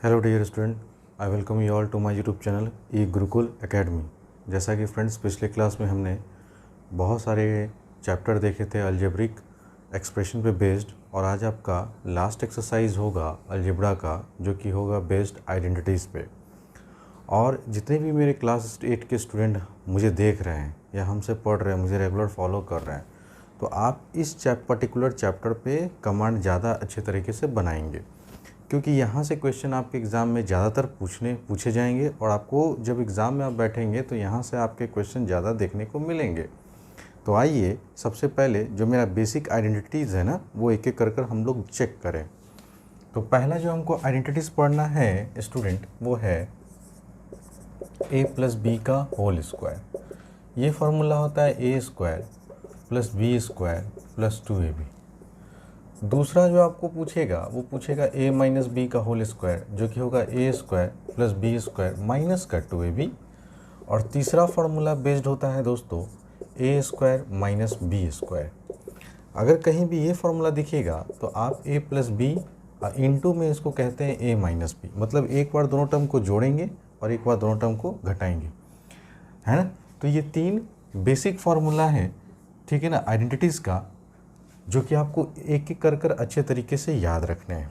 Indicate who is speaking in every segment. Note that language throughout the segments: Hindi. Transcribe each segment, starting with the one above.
Speaker 1: Hello dear student, I welcome you all to my YouTube channel e Gurukul academy. जैसा कि फ्रेंड्स पिछले क्लास में हमने बहुत सारे चैप्टर देखे थे अलजेब्रिक एक्सप्रेशन पे बेस्ड, और आज आपका लास्ट एक्सरसाइज होगा अलजेब्रा का, जो कि होगा बेस्ड आइडेंटिटीज़ पे। और जितने भी मेरे क्लास 8 के स्टूडेंट मुझे देख रहे हैं या हमसे पढ़ रहे हैं, मुझे रेगुलर फॉलो कर रहे हैं, तो आप इस पर्टिकुलर चैप्टर पे कमांड ज़्यादा अच्छे तरीके से बनाएंगे, क्योंकि यहाँ से क्वेश्चन आपके एग्ज़ाम में ज़्यादातर पूछे जाएंगे, और आपको जब एग्ज़ाम में आप बैठेंगे तो यहाँ से आपके क्वेश्चन ज़्यादा देखने को मिलेंगे। तो आइए सबसे पहले जो मेरा बेसिक आइडेंटिटीज़ है ना, वो एक एक कर हम लोग चेक करें। तो पहला जो हमको आइडेंटिटीज़ पढ़ना है स्टूडेंट, वो है a प्लस बी का होल स्क्वायर। ये फार्मूला होता है a square plus B square plus 2ab। दूसरा जो आपको पूछेगा वो पूछेगा a माइनस बी का होल स्क्वायर, जो कि होगा a square plus B square minus का 2ab। और तीसरा फार्मूला बेस्ड होता है दोस्तों a square minus B square. अगर कहीं भी ये फार्मूला दिखेगा तो आप a प्लस बी इंटू में इसको कहते हैं a माइनस बी, मतलब एक बार दोनों टर्म को जोड़ेंगे और एक बार दोनों टर्म को घटाएंगे, है ना। तो ये तीन बेसिक फार्मूला हैं, ठीक है ना, आइडेंटिटीज़ का, जो कि आपको एक एक कर अच्छे तरीके से याद रखने हैं।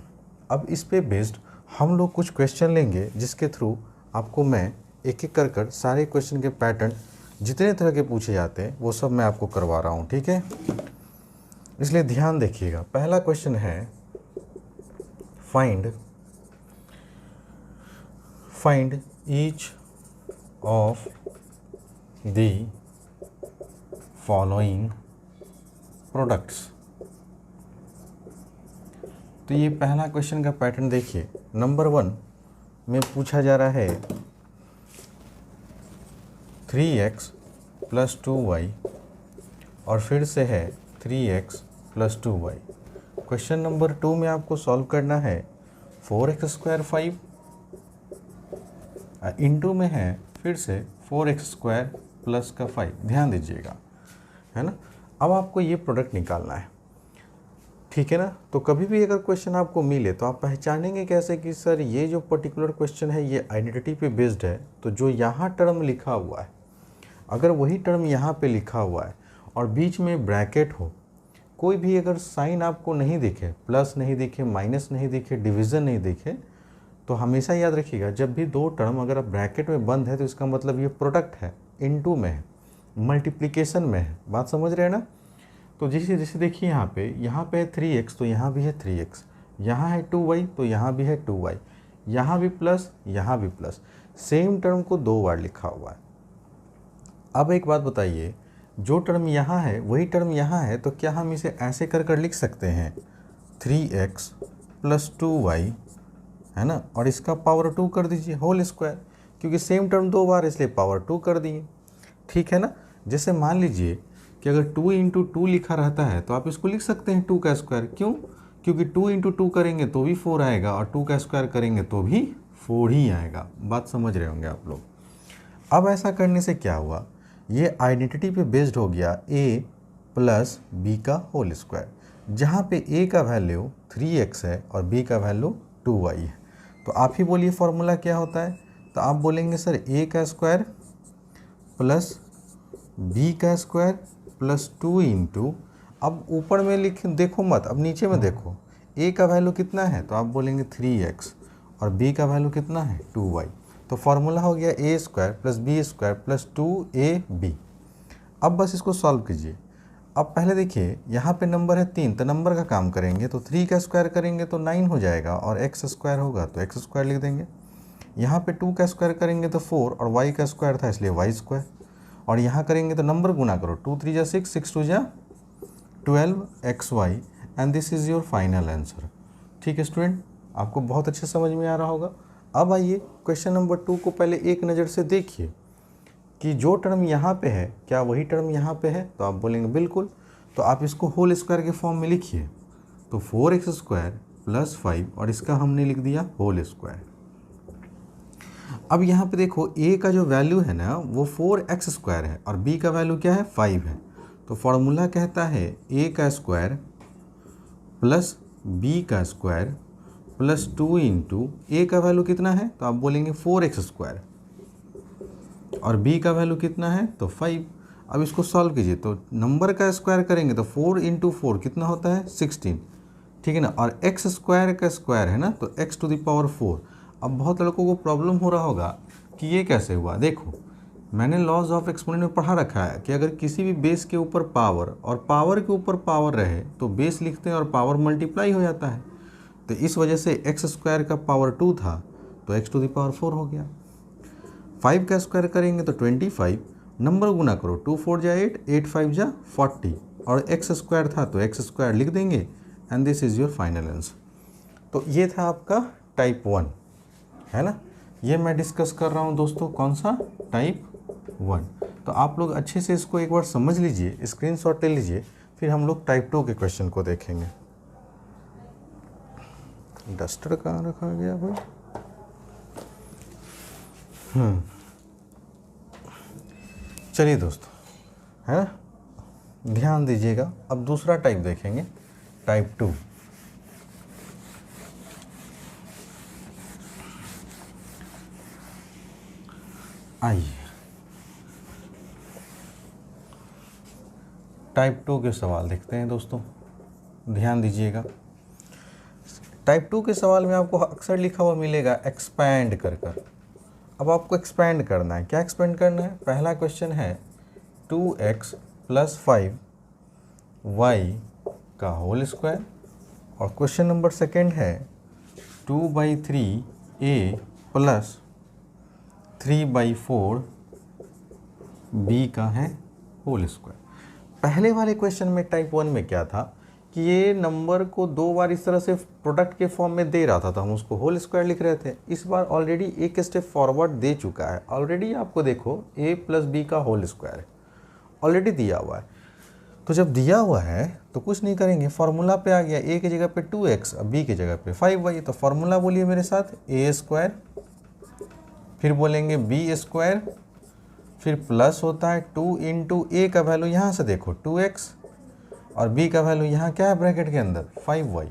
Speaker 1: अब इस पे बेस्ड हम लोग कुछ क्वेश्चन लेंगे, जिसके थ्रू आपको मैं एक एक कर सारे क्वेश्चन के पैटर्न जितने तरह के पूछे जाते हैं वो सब मैं आपको करवा रहा हूँ, ठीक है। इसलिए ध्यान देखिएगा। पहला क्वेश्चन है find each of the following products. तो ये पहला क्वेश्चन का पैटर्न देखिए। नंबर 1 में पूछा जा रहा है 3x प्लस 2y, और फिर से है 3x plus 2y। Question number 2 में आपको सॉल्व करना है 4x स्क्वायर 5 इंटू में है फिर से 4x स्क्वायर प्लस का 5। ध्यान दीजिएगा, है ना। अब आपको ये प्रोडक्ट निकालना है, ठीक है ना। तो कभी भी अगर क्वेश्चन आपको मिले तो आप पहचानेंगे कैसे कि सर ये जो पर्टिकुलर क्वेश्चन है ये आइडेंटिटी पे बेस्ड है। तो जो यहाँ टर्म लिखा हुआ है, अगर वही टर्म यहाँ पे लिखा हुआ है और बीच में ब्रैकेट हो, कोई भी अगर साइन आपको नहीं दिखे, प्लस नहीं दिखे, माइनस नहीं दिखे, डिवीज़न नहीं दिखे, तो हमेशा याद रखिएगा जब भी दो टर्म अगर ब्रैकेट में बंद है तो इसका मतलब ये प्रोडक्ट है, इनटू में है, मल्टीप्लिकेशन में है। बात समझ रहे हैं ना। तो जैसे देखिए यहाँ पे है 3x, तो यहाँ भी है 3x, यहाँ है 2y, तो यहाँ भी है 2y, यहाँ भी प्लस, यहाँ भी प्लस, सेम टर्म को दो बार लिखा हुआ है। अब एक बात बताइए, जो टर्म यहाँ है वही टर्म यहाँ है, तो क्या हम इसे ऐसे कर लिख सकते हैं 3x प्लस 2y, है ना, और इसका पावर 2 कर दीजिए होल स्क्वायर, क्योंकि सेम टर्म दो बार इसलिए पावर 2 कर दिए, ठीक है ना। जैसे मान लीजिए कि अगर 2 इंटू 2 लिखा रहता है तो आप इसको लिख सकते हैं 2 का स्क्वायर। क्यों? क्योंकि 2 इंटू 2 करेंगे तो भी 4 आएगा, और 2 का स्क्वायर करेंगे तो भी 4 ही आएगा। बात समझ रहे होंगे आप लोग। अब ऐसा करने से क्या हुआ, ये आइडेंटिटी पे बेस्ड हो गया a प्लस बी का होल स्क्वायर, जहाँ पे a का वैल्यू 3x है और b का वैल्यू 2y है। तो आप ही बोलिए फॉर्मूला क्या होता है। तो आप बोलेंगे सर a का स्क्वायर प्लस b का स्क्वायर प्लस 2 इंटू, अब ऊपर में लिख देखो मत, अब नीचे में देखो, a का वैल्यू कितना है, तो आप बोलेंगे 3x, और b का वैल्यू कितना है 2y। तो फार्मूला हो गया a square plus B square plus 2ab। अब बस इसको सॉल्व कीजिए। अब पहले देखिए यहाँ पे नंबर है 3, तो नंबर का काम करेंगे, तो 3 का स्क्वायर करेंगे तो 9 हो जाएगा, और x स्क्वायर होगा तो x स्क्वायर लिख देंगे। यहाँ पे 2 का स्क्वायर करेंगे तो 4, और y का स्क्वायर था इसलिए y स्क्वायर, और यहाँ करेंगे तो नंबर गुना करो, 2 3 जा 6, 6 2 जा 12xy, and this is your final answer. ठीक है स्टूडेंट, आपको बहुत अच्छे समझ में आ रहा होगा। अब आइए क्वेश्चन नंबर 2 को पहले एक नज़र से देखिए कि जो टर्म यहाँ पे है क्या वही टर्म यहाँ पे है, तो आप बोलेंगे बिल्कुल। तो आप इसको होल स्क्वायर के फॉर्म में लिखिए, तो 4x स्क्वायर प्लस 5, और इसका हमने लिख दिया होल स्क्वायर। अब यहाँ पे देखो a का जो वैल्यू है ना वो 4x स्क्वायर है, और b का वैल्यू क्या है 5 है। तो फॉर्मूला कहता है a का स्क्वायर प्लस b का स्क्वायर प्लस 2 इंटू ए का वैल्यू कितना है, तो आप बोलेंगे 4x² और बी का वैल्यू कितना है, तो 5। अब इसको सॉल्व कीजिए, तो नंबर का स्क्वायर करेंगे तो 4 इंटू 4 कितना होता है, 16, ठीक है ना। और x² का स्क्वायर है ना, तो x⁴। अब बहुत लड़कों को प्रॉब्लम हो रहा होगा कि ये कैसे हुआ। देखो, मैंने लॉज ऑफ एक्सपोनेंट में पढ़ा रखा है कि अगर किसी भी बेस के ऊपर पावर और पावर के ऊपर पावर रहे तो बेस लिखते हैं और पावर मल्टीप्लाई हो जाता है। तो इस वजह से x² का पावर 2 था तो x⁴ हो गया। 5 का स्क्वायर करेंगे तो 25, नंबर गुना करो, 2 4 जा 8, 8 5 जा 40, और x² था तो x² लिख देंगे and this is your final answer. तो ये था आपका टाइप 1, है ना। ये मैं डिस्कस कर रहा हूँ दोस्तों, कौन सा, टाइप 1। तो आप लोग अच्छे से इसको एक बार समझ लीजिए, स्क्रीनशॉट ले लीजिए, फिर हम लोग टाइप 2 के क्वेश्चन को देखेंगे। डस्टर कहाँ रखा गया भाई। चलिए दोस्तों, है ना, ध्यान दीजिएगा। अब दूसरा टाइप देखेंगे, टाइप 2। आइए टाइप 2 के सवाल देखते हैं दोस्तों, ध्यान दीजिएगा। टाइप 2 के सवाल में आपको अक्सर लिखा हुआ मिलेगा एक्सपैंड कर कर। अब आपको एक्सपैंड करना है। क्या एक्सपैंड करना है? पहला क्वेश्चन है 2x + 5y का होल स्क्वायर, और क्वेश्चन नंबर सेकेंड है 2/3a + 3/4b का है होल स्क्वायर। पहले वाले क्वेश्चन में टाइप 1 में क्या था कि ये नंबर को 2 बार इस तरह से प्रोडक्ट के फॉर्म में दे रहा था तो हम उसको होल स्क्वायर लिख रहे थे। इस बार ऑलरेडी एक स्टेप फॉरवर्ड दे चुका है। ऑलरेडी आपको देखो a + b का होल स्क्वायर ऑलरेडी दिया हुआ है। तो जब दिया हुआ है तो कुछ नहीं करेंगे, फार्मूला पे आ गया। a की जगह पे 2x और b की जगह पे 5y। तो फार्मूला बोलिए मेरे साथ, a², फिर बोलेंगे b², फिर प्लस होता है 2 इंटू a का वैल्यू यहाँ से देखो 2x और b का वैल्यू यहाँ क्या है ब्रैकेट के अंदर 5y।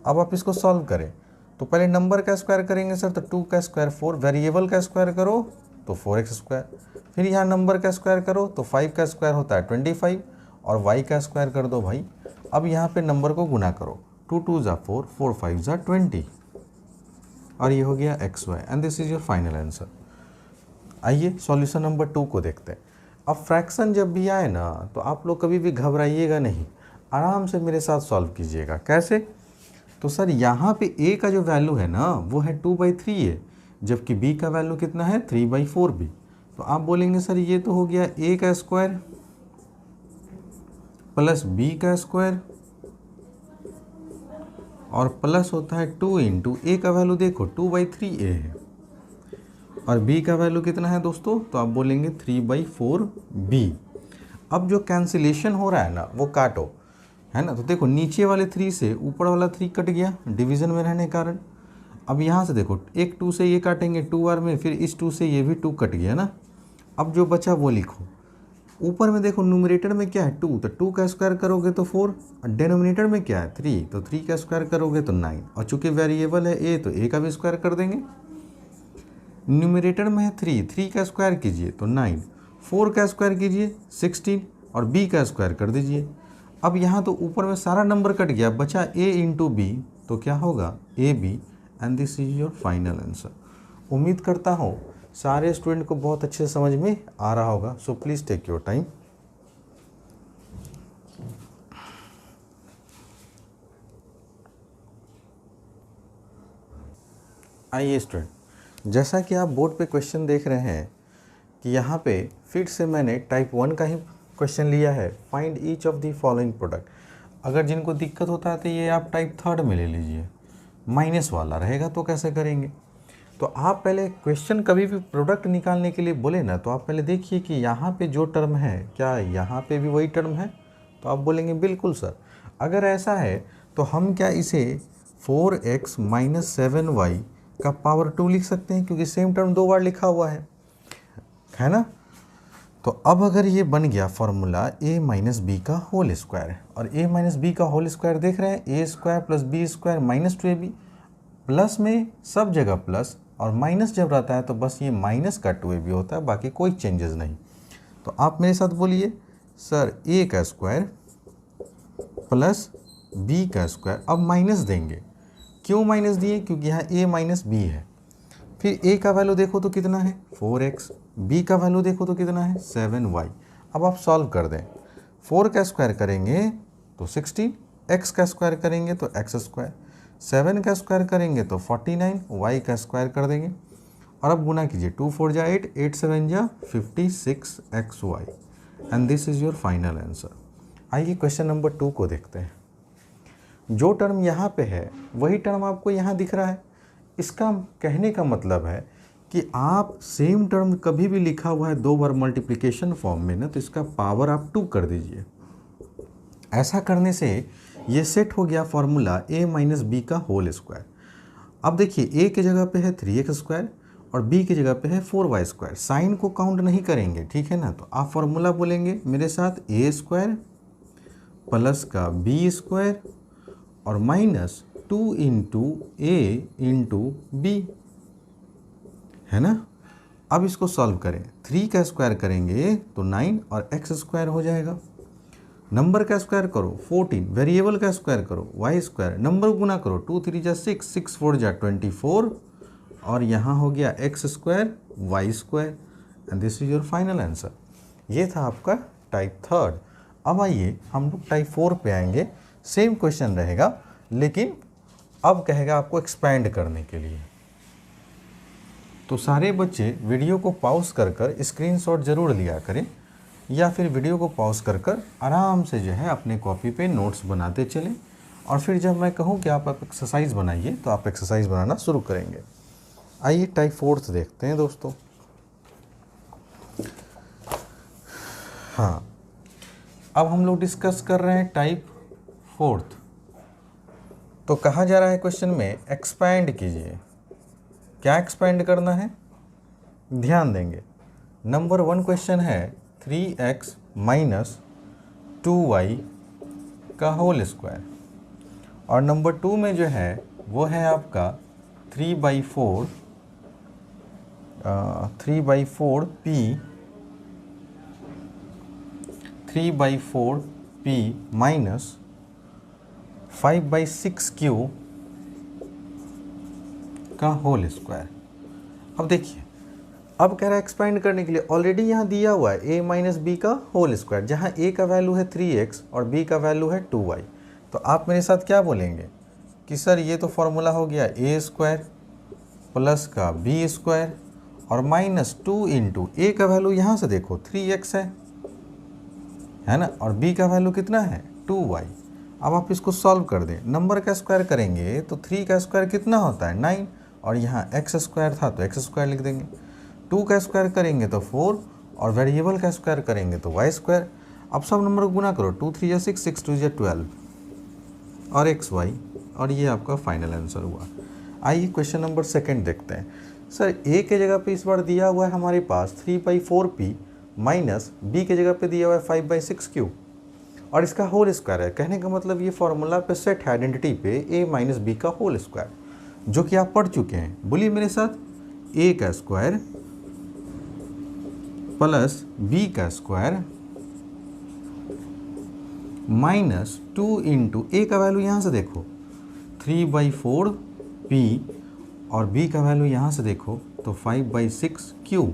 Speaker 1: अब आप इसको सॉल्व करें तो पहले नंबर का स्क्वायर करेंगे सर, तो 2 का स्क्वायर 4, वेरिएबल का स्क्वायर करो तो 4x², फिर यहाँ नंबर का स्क्वायर करो तो 5 का स्क्वायर होता है 25 और y का स्क्वायर कर दो भाई। अब यहाँ पे नंबर को गुना करो, 2 2 जा 4, 4 5 जा 20, और ये हो गया xy and this is your final answer. आइए सॉल्यूशन नंबर 2 को देखते हैं। अब फ्रैक्शन जब भी आए ना तो आप लोग कभी भी घबराइएगा नहीं, आराम से मेरे साथ सॉल्व कीजिएगा। कैसे? तो सर यहाँ पे a का जो वैल्यू है ना वो है 2/3 है, जबकि b का वैल्यू कितना है 3/4b। तो आप बोलेंगे सर ये तो हो गया a का स्क्वायर प्लस b का स्क्वायर और प्लस होता है 2 इंटू a का वैल्यू देखो 2/3a है और b का वैल्यू कितना है दोस्तों, तो आप बोलेंगे 3/4b। अब जो कैंसिलेशन हो रहा है ना वो काटो, है ना। तो देखो नीचे वाले 3 से ऊपर वाला 3 कट गया डिवीज़न में रहने के कारण। अब यहाँ से देखो एक 2 से ये काटेंगे 2 बार में, फिर इस 2 से ये भी 2 कट गया ना। अब जो बचा वो लिखो। ऊपर में देखो न्यूमरेटर में क्या है 2, तो 2 का स्क्वायर करोगे तो 4, और डिनोमिनेटर में क्या है 3, तो 3 का स्क्वायर करोगे तो 9, और चूंकि वेरिएबल है a तो a का भी स्क्वायर कर देंगे। न्यूमरेटर में है 3 का स्क्वायर कीजिए तो 9, 4 का स्क्वायर कीजिए 16 और b का स्क्वायर कर दीजिए। अब यहाँ तो ऊपर में सारा नंबर कट गया, बचा a इंटू b, तो क्या होगा ab and this is your final answer. उम्मीद करता हूँ सारे स्टूडेंट को बहुत अच्छे से समझ में आ रहा होगा। So please take your time. आइए स्टूडेंट, जैसा कि आप बोर्ड पे क्वेश्चन देख रहे हैं कि यहाँ पे फिर से मैंने टाइप 1 का ही क्वेश्चन लिया है, find each of the following product. अगर जिनको दिक्कत होता है तो ये आप टाइप 3 में ले लीजिए, माइनस वाला रहेगा तो कैसे करेंगे। तो आप पहले क्वेश्चन कभी भी प्रोडक्ट निकालने के लिए बोले ना तो आप पहले देखिए कि यहाँ पे जो टर्म है क्या यहाँ पे भी वही टर्म है, तो आप बोलेंगे बिल्कुल सर। अगर ऐसा है तो हम क्या इसे 4x - 7y का पावर 2 लिख सकते हैं, क्योंकि सेम टर्म 2 बार लिखा हुआ है ना। तो अब अगर ये बन गया फॉर्मूला a - b का होल स्क्वायर, और a - b का होल स्क्वायर देख रहे हैं a² + b² - 2ab। प्लस में सब जगह प्लस, और माइनस जब रहता है तो बस ये माइनस का 2ab होता है, बाकी कोई चेंजेस नहीं। तो आप मेरे साथ बोलिए सर a का स्क्वायर प्लस b का स्क्वायर, अब माइनस देंगे। क्यों माइनस दिए? क्योंकि यहाँ a माइनस b है। फिर a का वैल्यू देखो तो कितना है 4x, b का वैल्यू देखो तो कितना है 7y। अब आप सॉल्व कर दें, 4 का स्क्वायर करेंगे तो 16, x का स्क्वायर करेंगे तो x स्क्वायर, 7 का स्क्वायर करेंगे तो 49, y का स्क्वायर कर देंगे। और अब गुना कीजिए, 2 4 जा 8, 8 7 जा 56xy, and this is your final answer. आइए क्वेश्चन नंबर 2 को देखते हैं। जो टर्म यहाँ पे है वही टर्म आपको यहाँ दिख रहा है। इसका कहने का मतलब है कि आप सेम टर्म कभी भी लिखा हुआ है 2 बार मल्टीप्लिकेशन फॉर्म में ना, तो इसका पावर आप 2 कर दीजिए। ऐसा करने से ये सेट हो गया फॉर्मूला a माइनस बी का होल स्क्वायर। अब देखिए a की जगह पे है 3x स्क्वायर और b की जगह पे है 4y स्क्वायर। साइन को काउंट नहीं करेंगे, ठीक है ना। तो आप फॉर्मूला बोलेंगे मेरे साथ, a स्क्वायर प्लस का b स्क्वायर और minus 2 into a into B, है ना। अब इसको सॉल्व करें, 3 का स्क्वायर करेंगे तो 9 और x स्क्वायर हो जाएगा। नंबर का स्क्वायर करो 14, वेरिएबल का स्क्वायर करो y स्क्वायर, नंबर गुना करो 2 3 जा 6, 6 4 जा 24, और यहाँ हो गया x square y square, and this is your final answer. ये था आपका टाइप 3। अब आइए हम लोग टाइप 4 पे आएंगे। सेम क्वेश्चन रहेगा, लेकिन अब कहेगा आपको एक्सपैंड करने के लिए। तो सारे बच्चे वीडियो को पॉज कर कर स्क्रीनशॉट ज़रूर लिया करें, या फिर वीडियो को पॉज कर कर आराम से जो है अपने कॉपी पे नोट्स बनाते चलें, और फिर जब मैं कहूँ कि आप एक्सरसाइज बनाइए तो आप एक्सरसाइज बनाना शुरू करेंगे। आइए टाइप 4 देखते हैं दोस्तों। हाँ, अब हम लोग डिस्कस कर रहे हैं टाइप 4। तो कहा जा रहा है क्वेश्चन में एक्सपैंड कीजिए। क्या एक्सपैंड करना है, ध्यान देंगे। नंबर 1 क्वेश्चन है 3x माइनस 2y का होल स्क्वायर, और नंबर 2 में जो है वो है आपका 3/4 p माइनस 5/6q का होल स्क्वायर। अब देखिए, अब कह रहा है एक्सपेंड करने के लिए, ऑलरेडी यहाँ दिया हुआ है a माइनस बी का होल स्क्वायर, जहाँ a का वैल्यू है 3x और b का वैल्यू है 2y। तो आप मेरे साथ क्या बोलेंगे कि सर ये तो फॉर्मूला हो गया a स्क्वायर प्लस का b स्क्वायर और माइनस 2 इंटू a का वैल्यू यहाँ से देखो 3x है ना, और b का वैल्यू कितना है 2y। अब आप इसको सॉल्व कर दें, नंबर का स्क्वायर करेंगे तो 3 का स्क्वायर कितना होता है 9, और यहाँ x स्क्वायर था तो x स्क्वायर लिख देंगे। 2 का स्क्वायर करेंगे तो 4, और वेरिएबल का स्क्वायर करेंगे तो y स्क्वायर। अब सब नंबर को गुना करो, 2 3 जा 6, 6 2 जा 12 और xy, और ये आपका फाइनल आंसर हुआ। आइए क्वेश्चन नंबर 2 देखते हैं। सर a के जगह पे इस बार दिया हुआ है हमारे पास 3/4p माइनस b के जगह पे दिया हुआ है 5/6q, और इसका होल स्क्वायर है। कहने का मतलब ये फॉर्मूला पे सेट है, आइडेंटिटी पे a माइनस बी का होल स्क्वायर, जो कि आप पढ़ चुके हैं। बोलिए मेरे साथ, a का स्क्वायर प्लस b का स्क्वायर माइनस 2 इंटू a का वैल्यू यहाँ से देखो 3/4p और b का वैल्यू यहाँ से देखो तो 5/6q।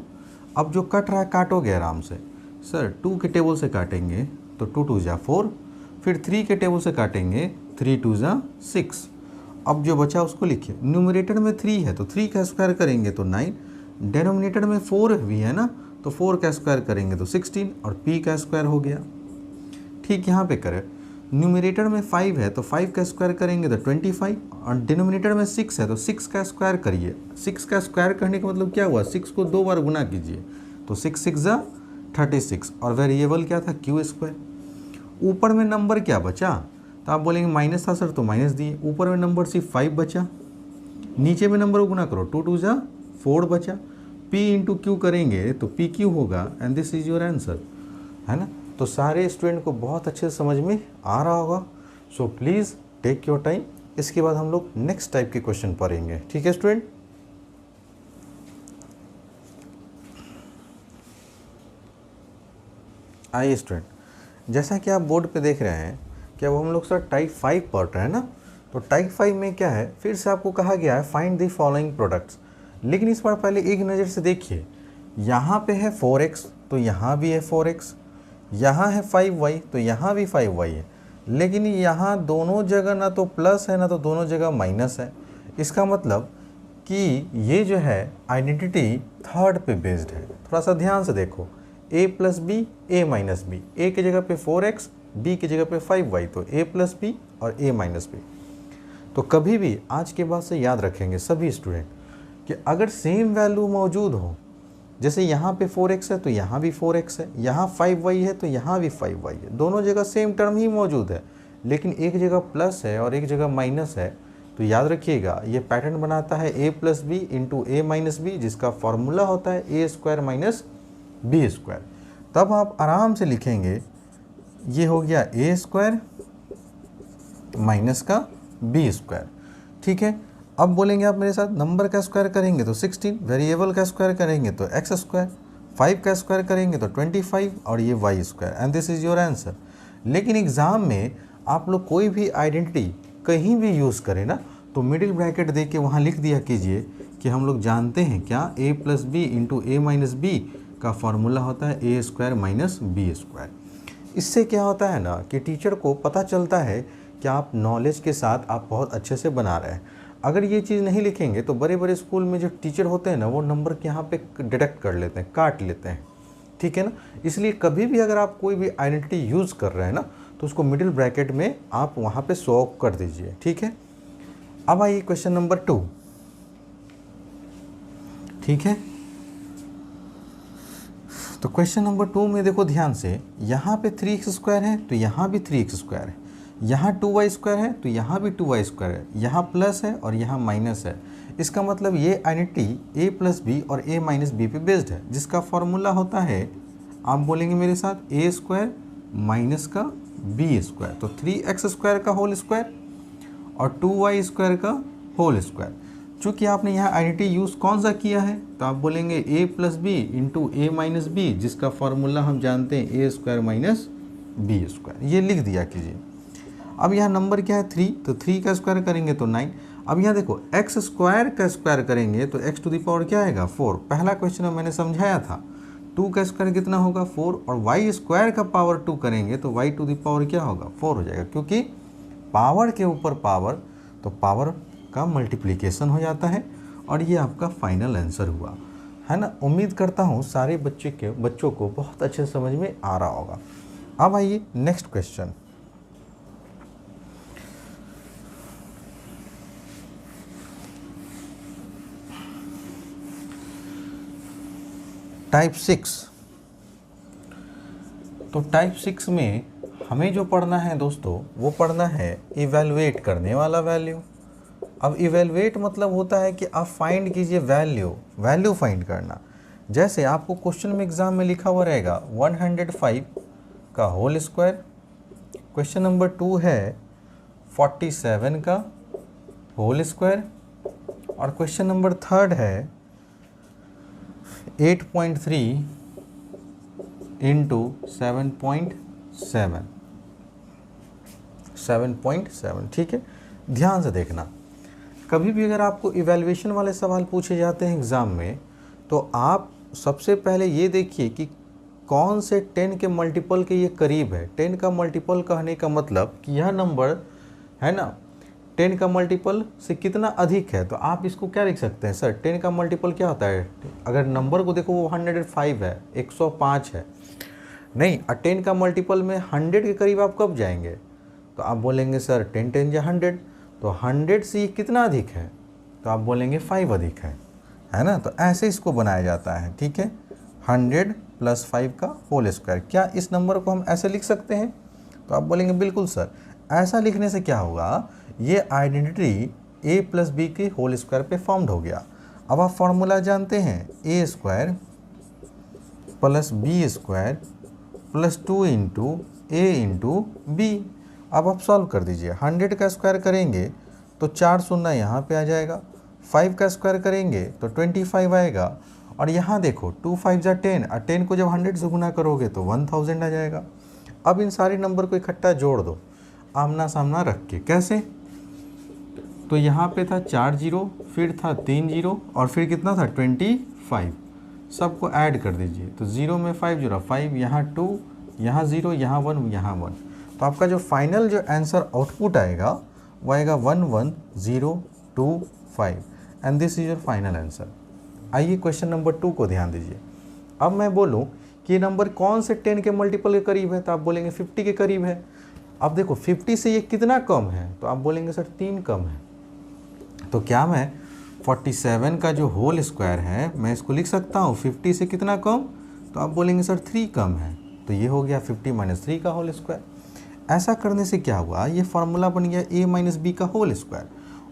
Speaker 1: अब जो कट रहा है काटोगे आराम से। सर 2 के टेबल से काटेंगे तो 2 2 जा 4, फिर 3 के टेबल से काटेंगे 3 2 जा 6। अब जो बचा उसको लिखिए। न्यूमरेटर में 3 है तो 3 का स्क्वायर करेंगे तो 9, डेनोमिनेटर में 4 भी है ना, तो 4 का स्क्वायर करेंगे तो 16, और p का स्क्वायर हो गया। ठीक यहाँ पे करें, न्यूमरेटर में 5 है तो 5 का स्क्वायर करेंगे तो 25, और डिनोमिनेटर में 6 है तो 6 का स्क्वायर करिए। 6 का स्क्वायर करने का मतलब क्या हुआ, 6 को 2 बार गुना कीजिए तो 6 6 जा 36, और वेरिएबल क्या था q स्क्वायर। ऊपर में नंबर क्या बचा, तो आप बोलेंगे माइनस था सर तो माइनस दिए, ऊपर में नंबर सिर्फ 5 बचा, नीचे में नंबर को गुना करो 2 2 जा 4 बचा, p इंटू क्यू करेंगे तो पी क्यू होगा, and this is your answer, है ना। तो सारे स्टूडेंट को बहुत अच्छे से समझ में आ रहा होगा। So please take your time, इसके बाद हम लोग नेक्स्ट टाइप के क्वेश्चन पढ़ेंगे। ठीक है स्टूडेंट, आइए स्टूडेंट, जैसा कि आप बोर्ड पे देख रहे हैं कि अब हम लोग सर टाइप 5 पढ़ रहे हैं ना। तो टाइप 5 में क्या है, फिर से आपको कहा गया है फाइंड द फॉलोइंग प्रोडक्ट्स। लेकिन इस बार पहले एक नज़र से देखिए, यहाँ पे है 4x तो यहाँ भी है 4x, यहाँ है 5y तो यहाँ भी 5y है, लेकिन यहाँ दोनों जगह ना तो प्लस है ना तो दोनों जगह माइनस है। इसका मतलब कि ये जो है आइडेंटिटी थर्ड पे बेस्ड है। थोड़ा सा ध्यान से देखो, a plus B A minus B, A की जगह पे 4x, b की जगह पे 5y, तो a प्लस बी और a माइनस बी। तो कभी भी आज के बाद से याद रखेंगे सभी स्टूडेंट कि अगर सेम वैल्यू मौजूद हो, जैसे यहाँ पे 4x है तो यहाँ भी 4x है, यहाँ 5y है तो यहाँ भी 5y है, दोनों जगह सेम टर्म ही मौजूद है, लेकिन एक जगह प्लस है और एक जगह माइनस है। तो याद रखिएगा ये पैटर्न बनाता है a plus B into A minus B, जिसका फॉर्मूला होता है A square minus B square. तब आप आराम से लिखेंगे ये हो गया ए स्क्वायर माइनस का बी स्क्वायर। ठीक है, अब बोलेंगे आप मेरे साथ, नंबर का स्क्वायर करेंगे तो 16, वेरिएबल का स्क्वायर करेंगे तो एक्स स्क्वायर, 5 का स्क्वायर करेंगे तो 25 और ये Y square, and this is your answer. लेकिन एग्ज़ाम में आप लोग कोई भी आइडेंटिटी कहीं भी यूज़ करें ना, तो मिडिल ब्रैकेट दे के वहाँ लिख दिया कीजिए कि हम लोग जानते हैं क्या, ए plus B into A minus B का फॉर्मूला होता है A square minus B square. इससे क्या होता है ना कि टीचर को पता चलता है कि आप नॉलेज के साथ आप बहुत अच्छे से बना रहे हैं। अगर ये चीज़ नहीं लिखेंगे तो बड़े बड़े स्कूल में जो टीचर होते हैं ना, वो नंबर के यहाँ पे डिडक्ट कर लेते हैं, काट लेते हैं। ठीक है ना, इसलिए कभी भी अगर आप कोई भी आइडेंटिटी यूज़ कर रहे हैं ना, तो उसको मिडिल ब्रैकेट में आप वहाँ पे शो ऑफ कर दीजिए। ठीक है, अब आइए क्वेश्चन नंबर 2। ठीक है, तो क्वेश्चन नंबर 2 में देखो ध्यान से, यहाँ पे 3x स्क्वायर है तो यहाँ भी 3x स्क्वायर है, यहाँ 2y स्क्वायर है तो यहाँ भी 2y स्क्वायर है, यहाँ प्लस है और यहाँ माइनस है। इसका मतलब ये आइडेंटिटी a प्लस बी और a माइनस बी पे बेस्ड है, जिसका फॉर्मूला होता है, आप बोलेंगे मेरे साथ, a स्क्वायर माइनस का b स्क्वायर, तो 3x स्क्वायर का होल स्क्वायर और 2y स्क्वायर का होल स्क्वायर। चूँकि आपने यहाँ आइडेंटिटी यूज़ कौन सा किया है, तो आप बोलेंगे a plus B into A minus B, जिसका फॉर्मूला हम जानते हैं a square minus B square. ये लिख दिया कीजिए। अब यहाँ नंबर क्या है 3, तो 3 का स्क्वायर करेंगे तो 9। अब यहाँ देखो x स्क्वायर का स्क्वायर करेंगे तो x टू द पावर क्या आएगा 4। पहला क्वेश्चन में मैंने समझाया था 2 का स्क्वायर कितना होगा 4, और y स्क्वायर का पावर 2 करेंगे तो y टू द पावर क्या होगा 4 हो जाएगा, क्योंकि पावर के ऊपर पावर तो पावर का मल्टीप्लिकेशन हो जाता है। और ये आपका फाइनल आंसर हुआ है ना। उम्मीद करता हूँ सारे बच्चों को बहुत अच्छे समझ में आ रहा होगा। अब आइए नेक्स्ट क्वेश्चन। टाइप 6। तो टाइप 6 में हमें जो पढ़ना है दोस्तों, वो पढ़ना है इवैल्यूएट करने वाला वैल्यू। अब इवैल्यूएट मतलब होता है कि आप फाइंड कीजिए वैल्यू फाइंड करना। जैसे आपको क्वेश्चन में एग्जाम में लिखा हुआ रहेगा 105 का होल स्क्वायर, क्वेश्चन नंबर 2 है 47 का होल स्क्वायर, और क्वेश्चन नंबर 3 है 8.3 इंटू 7.7। ठीक है, ध्यान से देखना। कभी भी अगर आपको इवैल्यूएशन वाले सवाल पूछे जाते हैं एग्ज़ाम में, तो आप सबसे पहले ये देखिए कि कौन से 10 के मल्टीपल के ये करीब है। 10 का मल्टीपल कहने का मतलब कि यह नंबर है ना 10 का मल्टीपल से कितना अधिक है। तो आप इसको क्या लिख सकते हैं, सर 10 का मल्टीपल क्या होता है। अगर नंबर को देखो वो 105 है, 105 है, नहीं 10 का मल्टीपल में 100 के करीब आप कब जाएंगे, तो आप बोलेंगे सर 10 10 या 100, तो 100 से कितना अधिक है, तो आप बोलेंगे 5 अधिक है ना। तो ऐसे इसको बनाया जाता है। ठीक है, 100 प्लस 5 का होल स्क्वायर। क्या इस नंबर को हम ऐसे लिख सकते हैं, तो आप बोलेंगे बिल्कुल सर। ऐसा लिखने से क्या होगा, ये आइडेंटिटी a प्लस बी के होल स्क्वायर पे फॉर्म्ड हो गया। अब आप फॉर्मूला जानते हैं, a square plus B square plus 2 into A into B. अब आप सॉल्व कर दीजिए। 100 का स्क्वायर करेंगे तो 4 शून्य यहाँ पे आ जाएगा। 5 का स्क्वायर करेंगे तो 25 आएगा। और यहाँ देखो 2 5 जा 10 और 10 को जब 100 से गुना करोगे तो 1000 आ जाएगा। अब इन सारे नंबर को इकट्ठा जोड़ दो आमना सामना रख के। कैसे? तो यहाँ पे था 4 जीरो, फिर था 3 जीरो और फिर कितना था 25। सबको ऐड कर दीजिए तो 0 में 5 जोड़ा 5, यहाँ 2, यहाँ 0, यहाँ 1, यहाँ 1। तो आपका जो फाइनल जो आंसर आउटपुट आएगा वो आएगा 11025 and this is your final answer. आइए क्वेश्चन नंबर 2 को ध्यान दीजिए। अब मैं बोलूँ कि ये नंबर कौन से 10 के मल्टीपल के करीब है, तो आप बोलेंगे 50 के करीब है। अब देखो 50 से ये कितना कम है, तो आप बोलेंगे सर 3 कम है। तो क्या मैं 47 का जो होल स्क्वायर है मैं इसको लिख सकता हूँ 50 से कितना कम, तो आप बोलेंगे सर 3 कम है। तो ये हो गया 50 - 3 का होल स्क्वायर। ऐसा करने से क्या हुआ, ये फार्मूला बन गया a - b का होल स्क्वायर।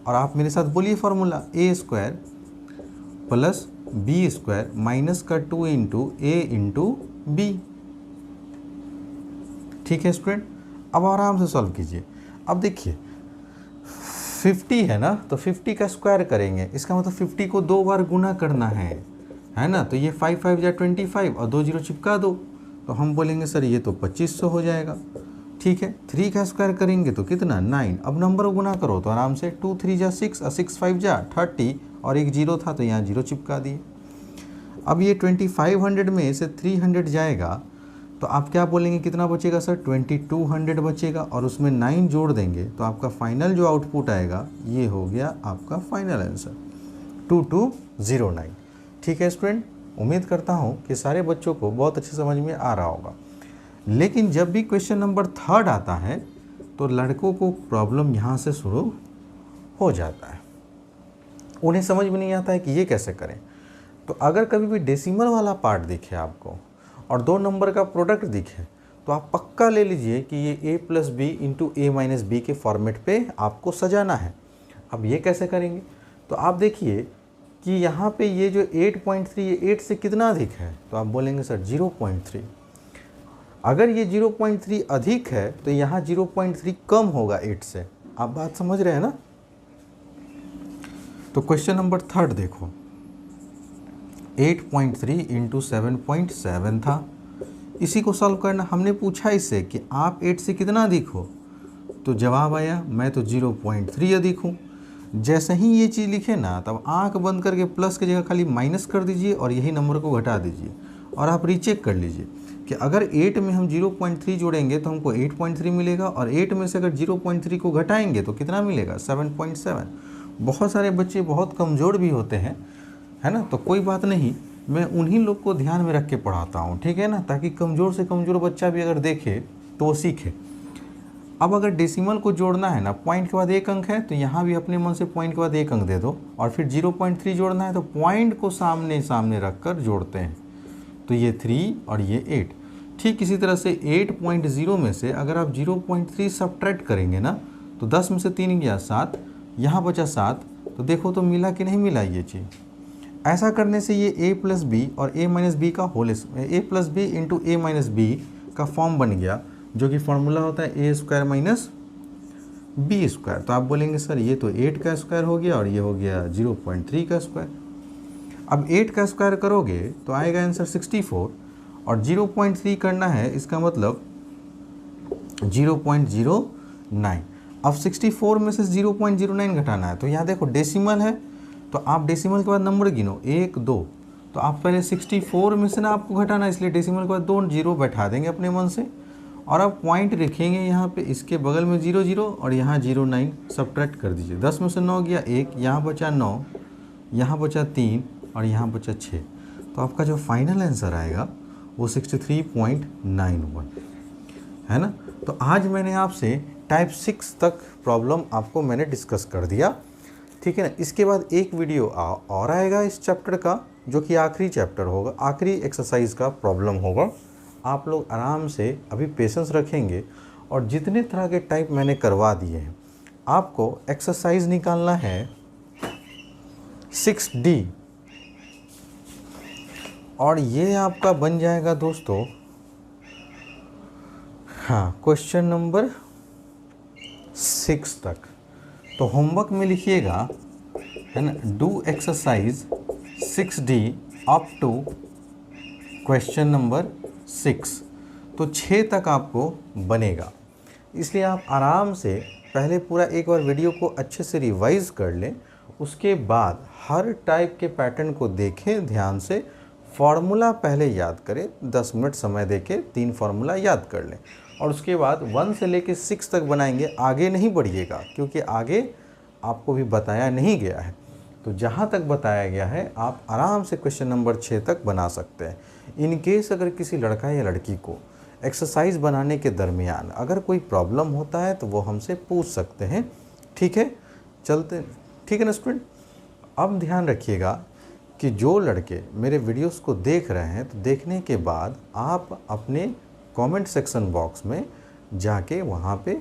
Speaker 1: और आप मेरे साथ बोलिए formula a square plus b square minus का 2 इंटू a इंटू बी। ठीक है स्टूडेंट, अब आराम से सॉल्व कीजिए। अब देखिए 50 है ना, तो 50 का स्क्वायर करेंगे, इसका मतलब 50 को 2 बार गुना करना है ना। तो ये 5 5 जा 25 और 2 जीरो चिपका दो, तो हम बोलेंगे सर ये तो 2500 हो जाएगा। ठीक है, 3 का स्क्वायर करेंगे तो कितना 9। अब नंबर को गुना करो तो आराम से 2 3 जा 6 और 6 5 जा 30 और एक जीरो था तो यहाँ जीरो चिपका दिए। अब ये 2500 में से 300 जाएगा तो आप क्या बोलेंगे कितना बचेगा सर, 2200 बचेगा और उसमें 9 जोड़ देंगे तो आपका फाइनल जो आउटपुट आएगा ये हो गया आपका फाइनल आंसर 2209। ठीक है स्टूडेंट, उम्मीद करता हूँ कि सारे बच्चों को बहुत अच्छे समझ में आ रहा होगा। लेकिन जब भी क्वेश्चन नंबर 3 आता है तो लड़कों को प्रॉब्लम यहाँ से शुरू हो जाता है, उन्हें समझ में नहीं आता है कि ये कैसे करें। तो अगर कभी भी डेसिमल वाला पार्ट दिखे आपको और 2 नंबर का प्रोडक्ट दिखे तो आप पक्का ले लीजिए कि ये a + b into a - b के फॉर्मेट पे आपको सजाना है। अब ये कैसे करेंगे, तो आप देखिए कि यहाँ पे ये जो 8.3 ये 8 से कितना अधिक है, तो आप बोलेंगे सर 0.3। अगर ये 0.3 अधिक है तो यहाँ 0.3 कम होगा 8 से। आप बात समझ रहे हैं ना। तो क्वेश्चन नंबर 3 देखो, 8.3 इंटू 7.7 था। इसी को सॉल्व करना, हमने पूछा इससे कि आप 8 से कितना अधिक हो, तो जवाब आया मैं तो 0.3 अधिक हूँ। जैसे ही ये चीज़ लिखे ना तब आंख बंद करके प्लस की जगह खाली माइनस कर दीजिए और यही नंबर को घटा दीजिए और आप रीचेक कर लीजिए कि अगर 8 में हम 0.3 जोड़ेंगे तो हमको 8.3 मिलेगा और 8 में से अगर 0.3 को घटाएंगे तो कितना मिलेगा 7.7। बहुत सारे बच्चे बहुत कमज़ोर भी होते हैं, है ना, तो कोई बात नहीं, मैं उन्हीं लोग को ध्यान में रख के पढ़ाता हूँ। ठीक है ना, ताकि कमज़ोर से कमज़ोर बच्चा भी अगर देखे तो वो सीखे। अब अगर डेसिमल को जोड़ना है ना, पॉइंट के बाद 1 अंक है तो यहाँ भी अपने मन से पॉइंट के बाद 1 अंक दे दो और फिर 0.3 जोड़ना है तो पॉइंट को सामने सामने रख कर जोड़ते हैं, तो ये 3 और ये 8। ठीक इसी तरह से 8.0 में से अगर आप 0.3 सब्ट्रैक्ट करेंगे ना तो 10 में से 3 गया 7, यहाँ बचा 7, तो देखो तो मिला कि नहीं मिला ये चीज़। ऐसा करने से ये a + b और a - b का whole a + b into a - b का फॉर्म बन गया, जो कि फार्मूला होता है a square minus b square. तो आप बोलेंगे सर ये तो 8 का स्क्वायर हो गया और ये हो गया 0.3 का स्क्वायर। अब 8 का स्क्वायर करोगे तो आएगा आंसर 64 और 0.3 करना है, इसका मतलब 0.09। अब 64 में से 0.09 घटाना है, तो यहाँ देखो डेसिमल है तो आप डेसिमल के बाद नंबर गिनो 1 2, तो आप पहले 64 में से ना आपको घटाना, इसलिए डेसिमल के बाद 2 जीरो बैठा देंगे अपने मन से और अब पॉइंट लिखेंगे यहाँ पे, इसके बगल में 0 0 और यहाँ 0.9 सब्ट्रैक्ट कर दीजिए। 10 में से 9 गया 1, यहाँ बचा 9, यहाँ बचा 3 और यहाँ बचा 6, तो आपका जो फाइनल आंसर आएगा वो 63.91 है ना। तो आज मैंने आपसे टाइप 6 तक प्रॉब्लम आपको मैंने डिस्कस कर दिया, ठीक है ना। इसके बाद एक वीडियो और आएगा इस चैप्टर का, जो कि आखिरी चैप्टर होगा, आखिरी एक्सरसाइज का प्रॉब्लम होगा। आप लोग आराम से अभी पेशेंस रखेंगे और जितने तरह के टाइप मैंने करवा दिए हैं, आपको एक्सरसाइज निकालना है 6D और ये आपका बन जाएगा दोस्तों, हाँ, क्वेश्चन नंबर 6 तक। तो होमवर्क में लिखिएगा, है ना, do exercise 6D up to question number 6। तो 6 तक आपको बनेगा, इसलिए आप आराम से पहले पूरा एक बार वीडियो को अच्छे से रिवाइज कर लें, उसके बाद हर टाइप के पैटर्न को देखें ध्यान से, फार्मूला पहले याद करें, 10 मिनट समय देके 3 फार्मूला याद कर लें, और उसके बाद 1 से लेके 6 तक बनाएंगे। आगे नहीं बढ़िएगा क्योंकि आगे आपको भी बताया नहीं गया है, तो जहाँ तक बताया गया है आप आराम से क्वेश्चन नंबर 6 तक बना सकते हैं। इन केस अगर किसी लड़का या लड़की को एक्सरसाइज बनाने के दरमियान अगर कोई प्रॉब्लम होता है तो वो हमसे पूछ सकते हैं। ठीक है, चलते, ठीक है ना स्टूडेंट। अब ध्यान रखिएगा कि जो लड़के मेरे वीडियोस को देख रहे हैं, तो देखने के बाद आप अपने कमेंट सेक्शन बॉक्स में जाके वहाँ पे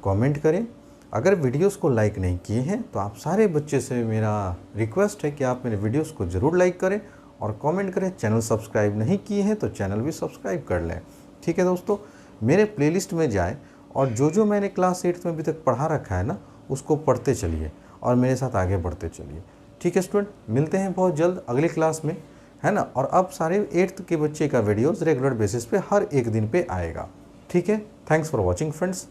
Speaker 1: कमेंट करें। अगर वीडियोस को लाइक नहीं किए हैं तो आप सारे बच्चे से मेरा रिक्वेस्ट है कि आप मेरे वीडियोस को ज़रूर लाइक करें और कमेंट करें। चैनल सब्सक्राइब नहीं किए हैं तो चैनल भी सब्सक्राइब कर लें। ठीक है दोस्तों, मेरे प्लेलिस्ट में जाएं और जो मैंने क्लास 8 में अभी तक पढ़ा रखा है ना, उसको पढ़ते चलिए और मेरे साथ आगे बढ़ते चलिए। ठीक है स्टूडेंट, मिलते हैं बहुत जल्द अगले क्लास में, है ना। और अब सारे 8th के बच्चे का वीडियोस रेगुलर बेसिस पे हर एक दिन पे आएगा। ठीक है, थैंक्स फॉर वॉचिंग फ्रेंड्स।